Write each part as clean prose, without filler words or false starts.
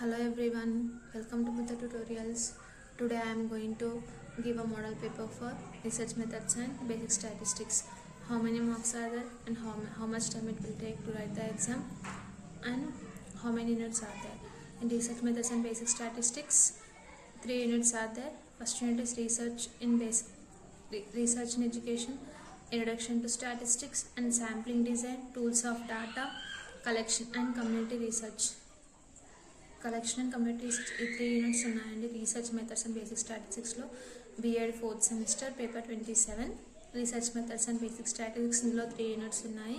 Hello everyone, welcome to Buddha Tutorials. Today I am going to give a model paper for research methods and basic statistics. How many marks are there and how much time it will take to write the exam and how many units are there. In research methods and basic statistics, 3 units are there. First unit is research in research in education, introduction to statistics and sampling design, tools of data collection and community research. Collection and community research ఈ 3 units ఉన్నాయండి. Research methods and basic స్టాటిస్టిక్స్లో BEd 4th semester paper 27 research methods and basic statistics ఇందులో 3 units ఉన్నాయి.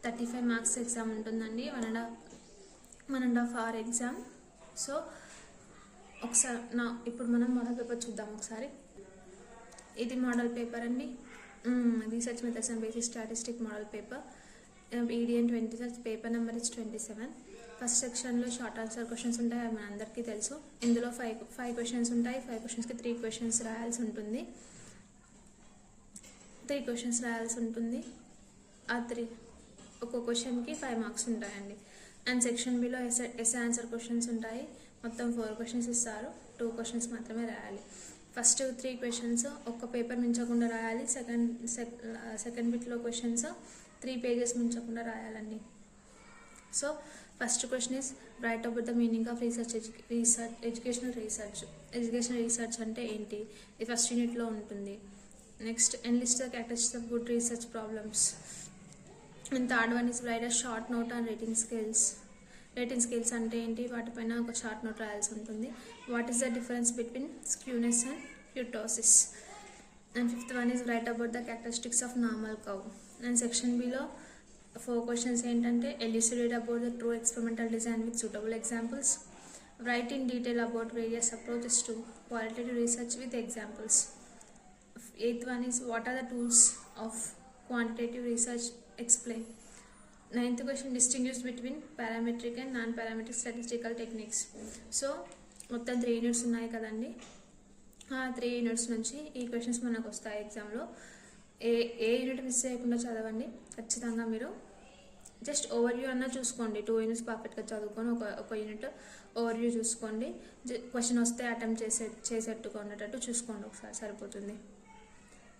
35 marks exam ఉంటుందండి. 1.5 hour exam. So ఒకసారి ఇప్పుడు మనం model paper చూద్దాం ఒకసారి. ఇది మోడల్ పేపర్ అండి. Research methods and basic statistic model paper EDN 26 paper number is 27. First సెక్షన్లో షార్ట్ ఆన్సర్ క్వశ్చన్స్ ఉంటాయి, అవి మన అందరికీ తెలుసు. ఇందులో ఫైవ్ క్వశ్చన్స్ ఉంటాయి. 5 క్వశ్చన్స్కి 3 క్వశ్చన్స్ రాయాల్సి ఉంటుంది. 3 క్వశ్చన్స్ రాయాల్సి ఉంటుంది. ఒక్కో క్వశ్చన్కి 5 మార్క్స్ ఉంటాయండి. And section below SA answer questions ఉంటాయి. మొత్తం 4 క్వశ్చన్స్ ఇస్తారు. 2 క్వశ్చన్స్ మాత్రమే రాయాలి. ఫస్ట్ 3 క్వశ్చన్స్ ఒక్క పేపర్ మించకుండా రాయాలి. సెకండ్ బిట్లో క్వశ్చన్స్ 3 pages మించకుండా రాయాలండి. So first question is write about the meaning of educational research అంటే ఏంటి, ఇది ఫస్ట్ యూనిట్లో ఉంటుంది. Next enlist the characteristics of good research problems. And third one is write a short note on rating scales అంటే ఏంటి, వాటిపైన ఒక short note రాయాల్సి ఉంటుంది. What is the difference between skewness and kurtosis. And fifth one is write about the characteristics of normal curve. And section below 4 questions ఏంటంటే elucidate about the true experimental design with suitable examples. Write in detail about various approaches to qualitative research with examples. 8th one is what are the tools of quantitative research explain. 9th question distinguish between parametric and non parametric statistical techniques. So మొత్తం 3 units ఉన్నాయి కదండి. ఆ 3 units నుంచి ఈ questions మనకు వస్తాయి ఎగ్జామ్లో. ఏ unit miss చేయకుండా చదవండి ఖచ్చితంగా. మీరు జస్ట్ ఓవర్వ్యూ అన్నా చూసుకోండి. 2 యూనిట్స్ పర్ఫెక్ట్గా చదువుకొని ఒక యూనిట్ ఓవర్వ్యూ చూసుకోండి. క్వశ్చన్ వస్తే అటెంప్ట్ చేసేట్టుగా ఉండేటట్టు చూసుకోండి ఒకసారి, సరిపోతుంది.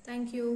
Thank you.